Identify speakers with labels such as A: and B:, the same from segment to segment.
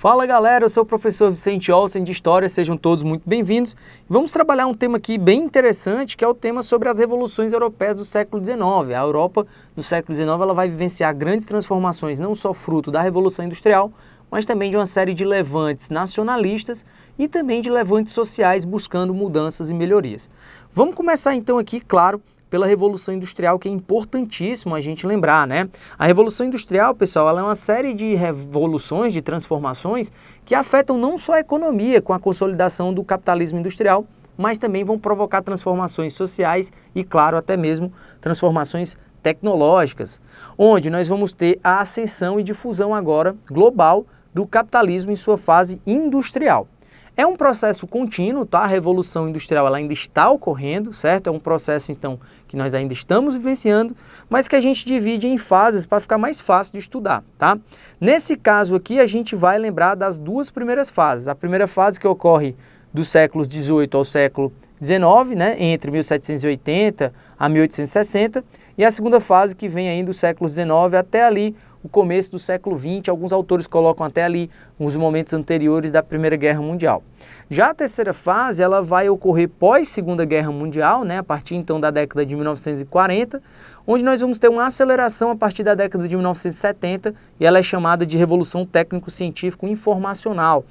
A: Fala galera, eu sou o professor Vicente Olsen de História, sejam todos muito bem-vindos. Vamos trabalhar um tema aqui bem interessante, que é o tema sobre as revoluções europeias do século XIX. A Europa, no século XIX, ela vai vivenciar grandes transformações, não só fruto da Revolução Industrial, mas também de uma série de levantes nacionalistas e também de levantes sociais buscando mudanças e melhorias. Vamos começar então aqui, claro, pela Revolução Industrial, que é importantíssimo a gente lembrar, né? A Revolução Industrial, pessoal, ela é uma série de revoluções, de transformações que afetam não só a economia com a consolidação do capitalismo industrial, mas também vão provocar transformações sociais e, claro, até mesmo transformações tecnológicas, onde nós vamos ter a ascensão e difusão agora global do capitalismo em sua fase industrial. É um processo contínuo, tá? A Revolução Industrial ela ainda está ocorrendo, certo? É um processo, então, que nós ainda estamos vivenciando, mas que a gente divide em fases para ficar mais fácil de estudar, tá? Nesse caso aqui, a gente vai lembrar das duas primeiras fases. A primeira fase que ocorre dos séculos XVIII ao século XIX, né? Entre 1780 a 1860, e a segunda fase que vem aí do século XIX até ali, o começo do século XX, alguns autores colocam até ali os momentos anteriores da Primeira Guerra Mundial. Já a terceira fase, ela vai ocorrer pós-Segunda Guerra Mundial, né, a partir então da década de 1940, onde nós vamos ter uma aceleração a partir da década de 1970, e ela é chamada de Revolução Técnico-Científico-Informacional,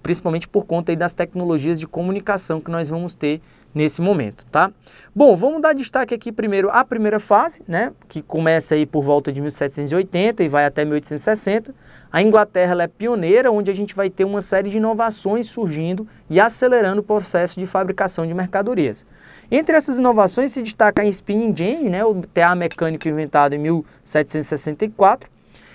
A: principalmente por conta aí das tecnologias de comunicação que nós vamos ter nesse momento, tá? Bom, vamos dar destaque aqui primeiro à primeira fase, né, que começa aí por volta de 1780 e vai até 1860. A Inglaterra ela é pioneira, onde a gente vai ter uma série de inovações surgindo e acelerando o processo de fabricação de mercadorias. Entre essas inovações se destaca a spinning jenny, né, o tear mecânico inventado em 1764,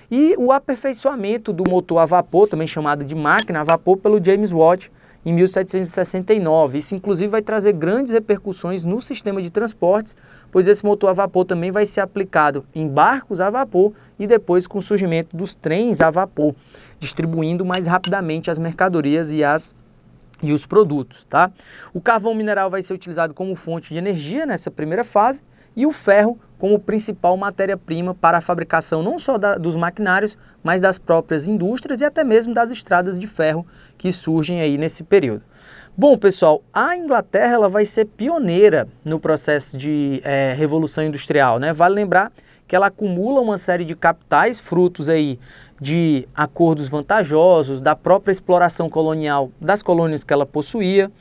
A: e o aperfeiçoamento do motor a vapor, também chamado de máquina a vapor, pelo James Watt, em 1769. Isso, inclusive, vai trazer grandes repercussões no sistema de transportes, pois esse motor a vapor também vai ser aplicado em barcos a vapor e depois com o surgimento dos trens a vapor, distribuindo mais rapidamente as mercadorias e os produtos, tá? O carvão mineral vai ser utilizado como fonte de energia nessa primeira fase e o ferro como principal matéria-prima para a fabricação não só dos maquinários, mas das próprias indústrias e até mesmo das estradas de ferro que surgem aí nesse período. Bom, pessoal, a Inglaterra ela vai ser pioneira no processo de revolução industrial, né? Vale lembrar que ela acumula uma série de capitais, frutos aí de acordos vantajosos, da própria exploração colonial das colônias que ela possuía.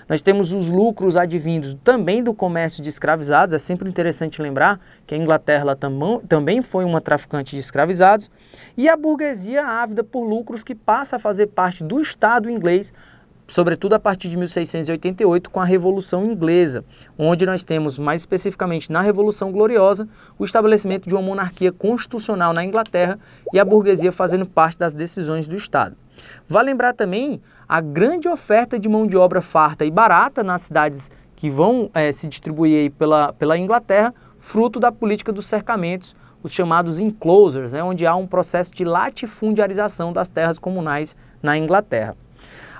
A: Nós temos os lucros advindos também do comércio de escravizados. É sempre interessante lembrar que a Inglaterra ela também foi uma traficante de escravizados. E a burguesia ávida por lucros que passa a fazer parte do Estado inglês, sobretudo a partir de 1688 com a Revolução Inglesa, onde nós temos, mais especificamente na Revolução Gloriosa, o estabelecimento de uma monarquia constitucional na Inglaterra e a burguesia fazendo parte das decisões do Estado. Vale lembrar também a grande oferta de mão de obra farta e barata nas cidades que vão se distribuir aí pela Inglaterra, fruto da política dos cercamentos, os chamados enclosures, né, onde há um processo de latifundiarização das terras comunais na Inglaterra.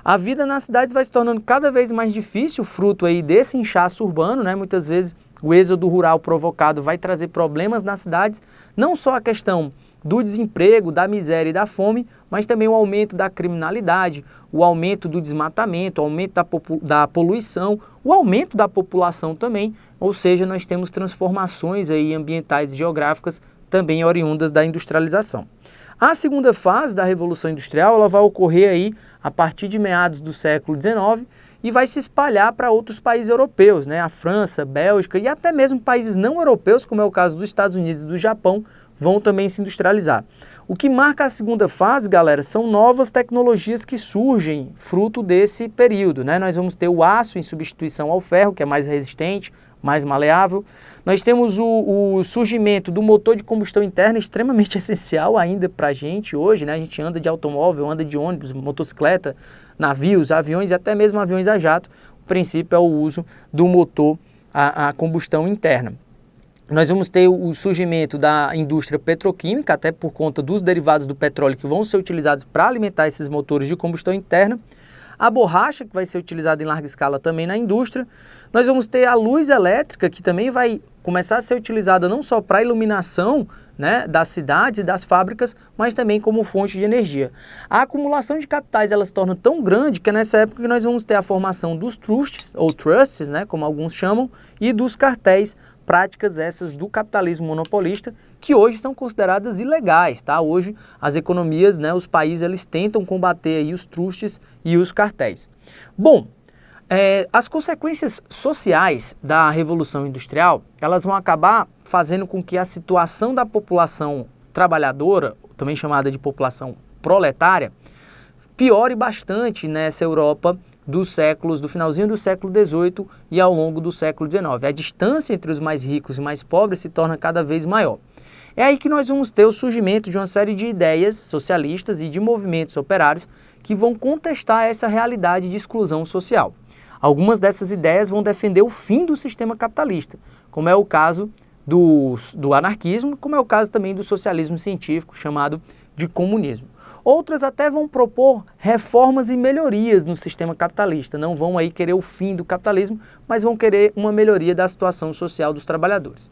A: A vida nas cidades vai se tornando cada vez mais difícil, fruto aí desse inchaço urbano, né? Muitas vezes o êxodo rural provocado vai trazer problemas nas cidades, não só a questão do desemprego, da miséria e da fome, mas também o aumento da criminalidade, o aumento do desmatamento, o aumento da poluição, o aumento da população também, ou seja, nós temos transformações aí ambientais e geográficas também oriundas da industrialização. A segunda fase da Revolução Industrial ela vai ocorrer aí a partir de meados do século XIX e vai se espalhar para outros países europeus, né? A França, Bélgica e até mesmo países não europeus, como é o caso dos Estados Unidos e do Japão, vão também se industrializar. O que marca a segunda fase, galera, são novas tecnologias que surgem fruto desse período, né? Nós vamos ter o aço em substituição ao ferro, que é mais resistente, mais maleável. Nós temos o surgimento do motor de combustão interna, extremamente essencial ainda para a gente hoje, né? A gente anda de automóvel, anda de ônibus, motocicleta, navios, aviões e até mesmo aviões a jato. O princípio é o uso do motor a combustão interna. Nós vamos ter o surgimento da indústria petroquímica, até por conta dos derivados do petróleo que vão ser utilizados para alimentar esses motores de combustão interna. A borracha, que vai ser utilizada em larga escala também na indústria. Nós vamos ter a luz elétrica, que também vai começar a ser utilizada não só para iluminação, né, das cidades e das fábricas, mas também como fonte de energia. A acumulação de capitais ela se torna tão grande que é nessa época que nós vamos ter a formação dos trusts, ou trusts, né, como alguns chamam, e dos cartéis, práticas essas do capitalismo monopolista, que hoje são consideradas ilegais, tá? Hoje as economias, né, os países, eles tentam combater aí os trusts e os cartéis. Bom, as consequências sociais da Revolução Industrial, elas vão acabar fazendo com que a situação da população trabalhadora, também chamada de população proletária, piore bastante nessa Europa do finalzinho do século XVIII e ao longo do século XIX. A distância entre os mais ricos e mais pobres se torna cada vez maior. É aí que nós vamos ter o surgimento de uma série de ideias socialistas e de movimentos operários que vão contestar essa realidade de exclusão social. Algumas dessas ideias vão defender o fim do sistema capitalista, como é o caso do anarquismo, como é o caso também do socialismo científico, chamado de comunismo. Outras até vão propor reformas e melhorias no sistema capitalista, não vão aí querer o fim do capitalismo, mas vão querer uma melhoria da situação social dos trabalhadores.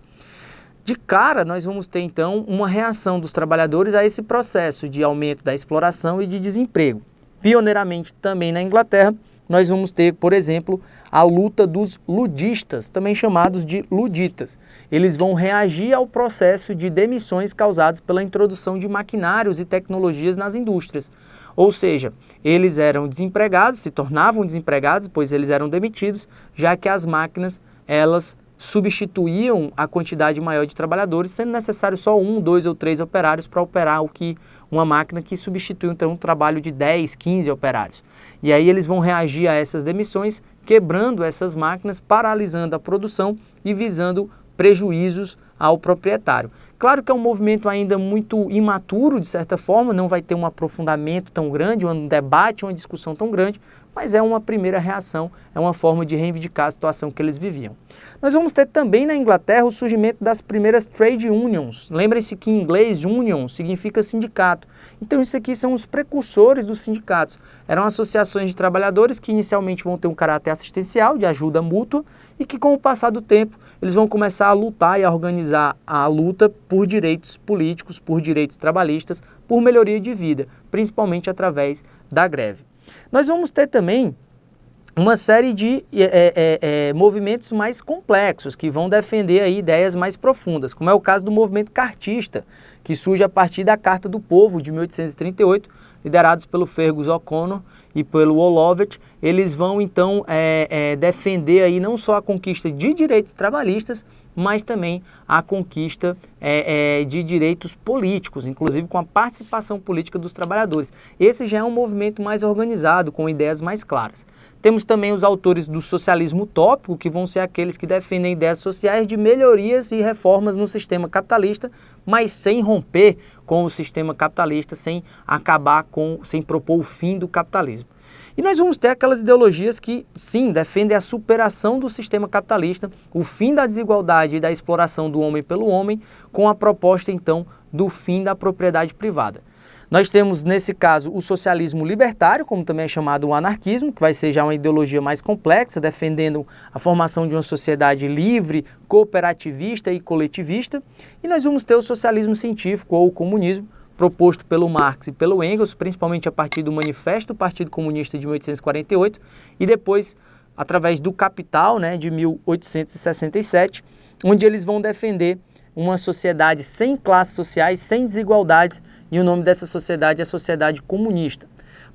A: De cara, nós vamos ter então uma reação dos trabalhadores a esse processo de aumento da exploração e de desemprego. Pioneiramente também na Inglaterra, nós vamos ter, por exemplo, a luta dos ludistas, também chamados de luditas. Eles vão reagir ao processo de demissões causadas pela introdução de maquinários e tecnologias nas indústrias. Ou seja, eles eram desempregados, se tornavam desempregados, pois eles eram demitidos, já que as máquinas, elas substituíam a quantidade maior de trabalhadores, sendo necessário só 1, 2 ou 3 operários para operar uma máquina que substitui então um trabalho de 10, 15 operários. E aí eles vão reagir a essas demissões, quebrando essas máquinas, paralisando a produção e visando prejuízos ao proprietário. Claro que é um movimento ainda muito imaturo, de certa forma, não vai ter um aprofundamento tão grande, um debate, uma discussão tão grande, mas é uma primeira reação, é uma forma de reivindicar a situação que eles viviam. Nós vamos ter também na Inglaterra o surgimento das primeiras trade unions. Lembrem-se que em inglês union significa sindicato. Então isso aqui são os precursores dos sindicatos. Eram associações de trabalhadores que inicialmente vão ter um caráter assistencial, de ajuda mútua, e que com o passar do tempo eles vão começar a lutar e a organizar a luta por direitos políticos, por direitos trabalhistas, por melhoria de vida, principalmente através da greve. Nós vamos ter também uma série de movimentos mais complexos que vão defender aí ideias mais profundas, como é o caso do movimento cartista, que surge a partir da Carta do Povo de 1838, liderados pelo Fergus O'Connor e pelo Woolworth. Eles vão então defender aí não só a conquista de direitos trabalhistas, mas também a conquista de direitos políticos, inclusive com a participação política dos trabalhadores. Esse já é um movimento mais organizado, com ideias mais claras. Temos também os autores do socialismo utópico, que vão ser aqueles que defendem ideias sociais de melhorias e reformas no sistema capitalista, mas sem romper com o sistema capitalista, sem propor o fim do capitalismo. E nós vamos ter aquelas ideologias que, sim, defendem a superação do sistema capitalista, o fim da desigualdade e da exploração do homem pelo homem, com a proposta, então, do fim da propriedade privada. Nós temos, nesse caso, o socialismo libertário, como também é chamado o anarquismo, que vai ser já uma ideologia mais complexa, defendendo a formação de uma sociedade livre, cooperativista e coletivista. E nós vamos ter o socialismo científico, ou o comunismo, proposto pelo Marx e pelo Engels, principalmente a partir do Manifesto do Partido Comunista de 1848, e depois, através do Capital, de 1867, onde eles vão defender uma sociedade sem classes sociais, sem desigualdades, e o nome dessa sociedade é a sociedade comunista.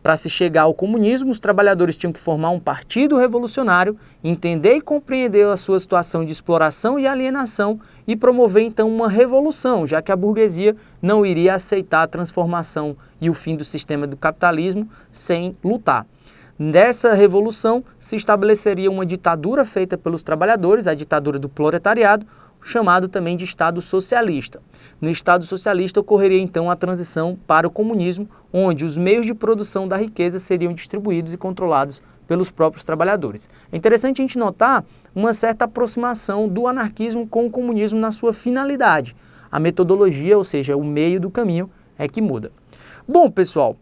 A: Para se chegar ao comunismo, os trabalhadores tinham que formar um partido revolucionário, entender e compreender a sua situação de exploração e alienação e promover então uma revolução, já que a burguesia não iria aceitar a transformação e o fim do sistema do capitalismo sem lutar. Nessa revolução se estabeleceria uma ditadura feita pelos trabalhadores, a ditadura do proletariado, chamado também de Estado socialista. No Estado socialista ocorreria então a transição para o comunismo, onde os meios de produção da riqueza seriam distribuídos e controlados pelos próprios trabalhadores. É interessante a gente notar uma certa aproximação do anarquismo com o comunismo na sua finalidade. A metodologia, ou seja, o meio do caminho, é que muda. Bom, pessoal,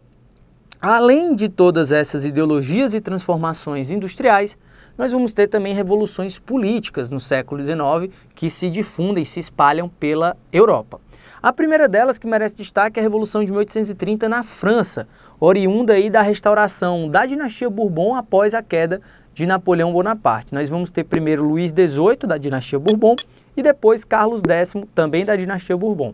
A: além de todas essas ideologias e transformações industriais, nós vamos ter também revoluções políticas no século XIX que se difundem e se espalham pela Europa. A primeira delas, que merece destaque, é a Revolução de 1830 na França, oriunda aí da restauração da dinastia Bourbon após a queda de Napoleão Bonaparte. Nós vamos ter primeiro Luís XVIII, da dinastia Bourbon, e depois Carlos X, também da dinastia Bourbon.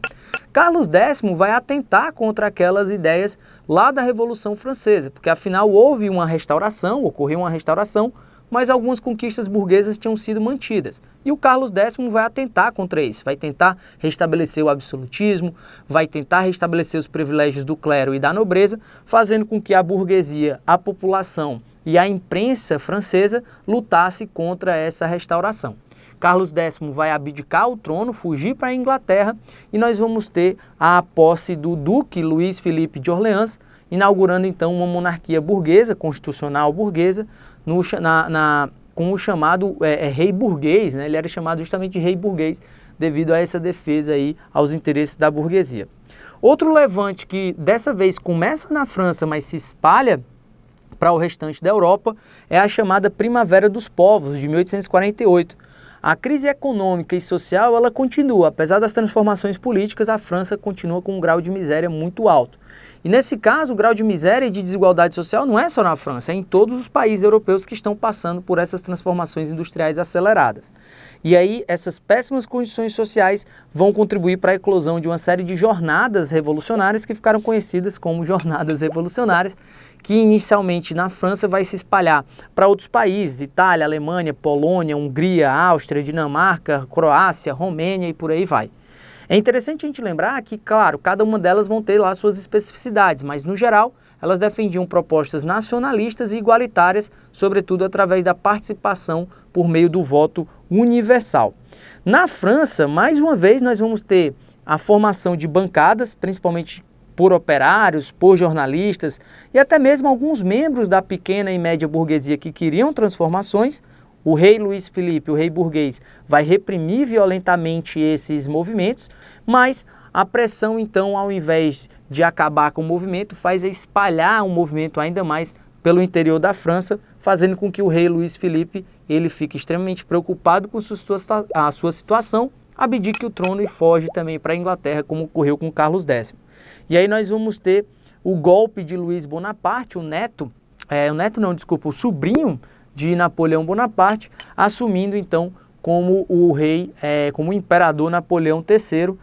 A: Carlos X vai atentar contra aquelas ideias lá da Revolução Francesa, porque afinal houve uma restauração, ocorreu uma restauração, mas algumas conquistas burguesas tinham sido mantidas. E o Carlos X vai atentar contra isso, vai tentar restabelecer o absolutismo, vai tentar restabelecer os privilégios do clero e da nobreza, fazendo com que a burguesia, a população e a imprensa francesa lutasse contra essa restauração. Carlos X vai abdicar o trono, fugir para a Inglaterra, e nós vamos ter a posse do Duque Luís Felipe de Orleans, inaugurando então uma monarquia burguesa, constitucional burguesa, com o chamado rei burguês, né? Ele era chamado justamente de rei burguês devido a essa defesa aí aos interesses da burguesia. Outro levante que dessa vez começa na França, mas se espalha para o restante da Europa, é a chamada Primavera dos Povos, de 1848. A crise econômica e social ela continua, apesar das transformações políticas, a França continua com um grau de miséria muito alto. E nesse caso, o grau de miséria e de desigualdade social não é só na França, é em todos os países europeus que estão passando por essas transformações industriais aceleradas. E aí, essas péssimas condições sociais vão contribuir para a eclosão de uma série de jornadas revolucionárias que ficaram conhecidas como jornadas revolucionárias, que inicialmente na França vai se espalhar para outros países, Itália, Alemanha, Polônia, Hungria, Áustria, Dinamarca, Croácia, Romênia e por aí vai. É interessante a gente lembrar que, claro, cada uma delas vão ter lá suas especificidades, mas no geral elas defendiam propostas nacionalistas e igualitárias, sobretudo através da participação por meio do voto universal. Na França, mais uma vez, nós vamos ter a formação de bancadas, principalmente por operários, por jornalistas e até mesmo alguns membros da pequena e média burguesia que queriam transformações. O rei Luís Felipe, o rei burguês, vai reprimir violentamente esses movimentos, mas a pressão, então, ao invés de acabar com o movimento, faz espalhar o movimento ainda mais pelo interior da França, fazendo com que o rei Luís Felipe ele fique extremamente preocupado com a sua situação, abdique o trono e foge também para a Inglaterra, como ocorreu com Carlos X. E aí nós vamos ter o golpe de Luís Bonaparte, o sobrinho de Napoleão Bonaparte, assumindo então como o rei, como o imperador Napoleão III,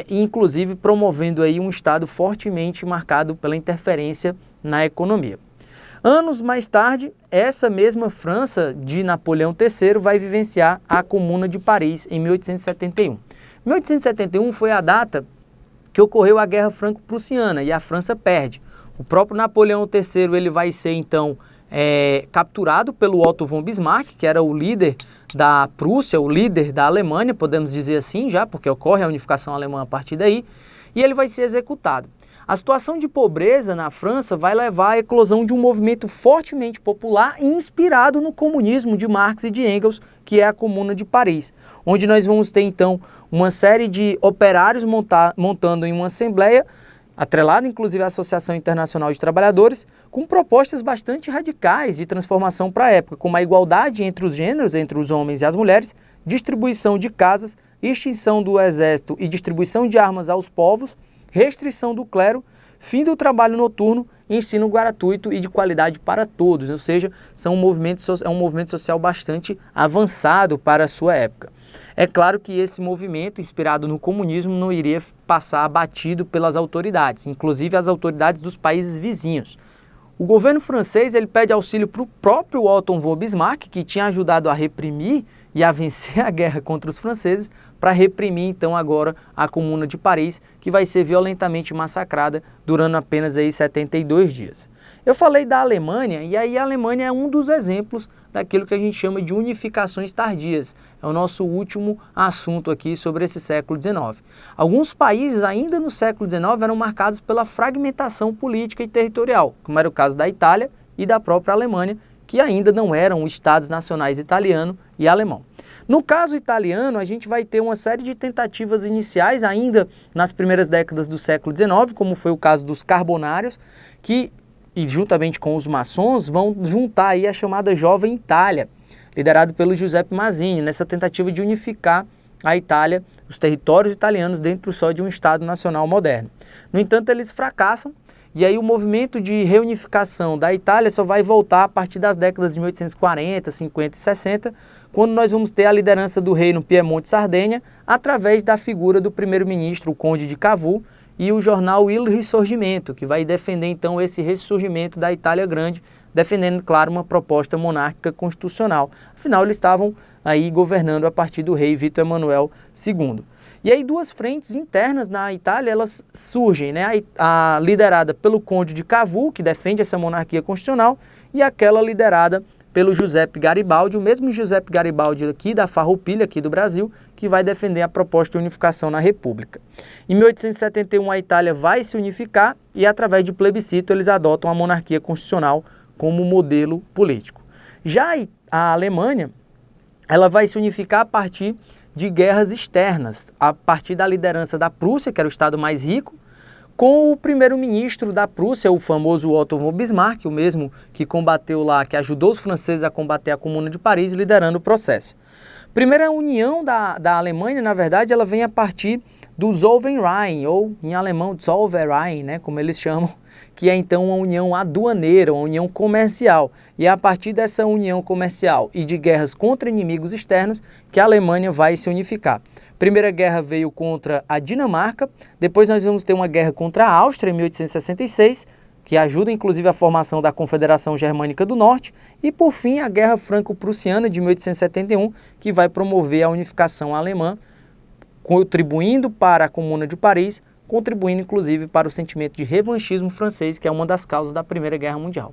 A: inclusive promovendo aí um estado fortemente marcado pela interferência na economia. Anos mais tarde, essa mesma França de Napoleão III vai vivenciar a Comuna de Paris em 1871. 1871 foi a data que ocorreu a Guerra Franco-Prussiana e a França perde. O próprio Napoleão III ele vai ser então capturado pelo Otto von Bismarck, que era o líder da Prússia, o líder da Alemanha, podemos dizer assim já, porque ocorre a unificação alemã a partir daí, e ele vai ser executado. A situação de pobreza na França vai levar à eclosão de um movimento fortemente popular e inspirado no comunismo de Marx e de Engels, que é a Comuna de Paris, onde nós vamos ter então uma série de operários montando em uma assembleia, atrelada inclusive à Associação Internacional de Trabalhadores, com propostas bastante radicais de transformação para a época, como a igualdade entre os gêneros, entre os homens e as mulheres, distribuição de casas, extinção do exército e distribuição de armas aos povos, restrição do clero, fim do trabalho noturno, ensino gratuito e de qualidade para todos, ou seja, é um movimento social bastante avançado para a sua época. É claro que esse movimento, inspirado no comunismo, não iria passar abatido pelas autoridades, inclusive as autoridades dos países vizinhos. O governo francês ele pede auxílio para o próprio Otto von Bismarck, que tinha ajudado a reprimir e a vencer a guerra contra os franceses, para reprimir então agora a Comuna de Paris, que vai ser violentamente massacrada durante apenas aí 72 dias. Eu falei da Alemanha, e aí a Alemanha é um dos exemplos daquilo que a gente chama de unificações tardias. É o nosso último assunto aqui sobre esse século XIX. Alguns países ainda no século XIX eram marcados pela fragmentação política e territorial, como era o caso da Itália e da própria Alemanha, que ainda não eram estados nacionais italiano e alemão. No caso italiano, a gente vai ter uma série de tentativas iniciais ainda nas primeiras décadas do século XIX, como foi o caso dos Carbonários, que, e juntamente com os maçons, vão juntar aí a chamada Jovem Itália, liderado pelo Giuseppe Mazzini, nessa tentativa de unificar a Itália os territórios italianos dentro só de um Estado nacional moderno. No entanto, eles fracassam, e aí o movimento de reunificação da Itália só vai voltar a partir das décadas de 1840, 50 e 60, quando nós vamos ter a liderança do rei no Piemonte e Sardenha, através da figura do primeiro-ministro, o Conde de Cavour, e o jornal Il Risorgimento, que vai defender então esse ressurgimento da Itália Grande, defendendo, claro, uma proposta monárquica constitucional. Afinal, eles estavam aí governando a partir do rei Vítor Emanuel II. E aí duas frentes internas na Itália, elas surgem, né? A liderada pelo Conde de Cavour, que defende essa monarquia constitucional, e aquela liderada pelo Giuseppe Garibaldi, o mesmo Giuseppe Garibaldi aqui da Farroupilha, aqui do Brasil, que vai defender a proposta de unificação na República. Em 1871 a Itália vai se unificar e através de plebiscito eles adotam a monarquia constitucional como modelo político. Já a Alemanha, ela vai se unificar a partir de guerras externas, a partir da liderança da Prússia, que era o estado mais rico, com o primeiro-ministro da Prússia, o famoso Otto von Bismarck, o mesmo que combateu lá, que ajudou os franceses a combater a Comuna de Paris, liderando o processo. Primeira união da Alemanha, na verdade, ela vem a partir do Zollverein, ou em alemão Zollverein, né, como eles chamam, que é então uma união aduaneira, uma união comercial. E é a partir dessa união comercial e de guerras contra inimigos externos que a Alemanha vai se unificar. Primeira guerra veio contra a Dinamarca, depois nós vamos ter uma guerra contra a Áustria em 1866, que ajuda inclusive a formação da Confederação Germânica do Norte, e por fim a Guerra Franco-Prussiana de 1871, que vai promover a unificação alemã, contribuindo para a Comuna de Paris, contribuindo inclusive para o sentimento de revanchismo francês, que é uma das causas da Primeira Guerra Mundial.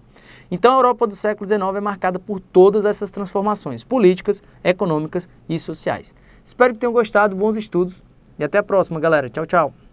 A: Então a Europa do século XIX é marcada por todas essas transformações políticas, econômicas e sociais. Espero que tenham gostado, bons estudos e até a próxima, galera. Tchau, tchau.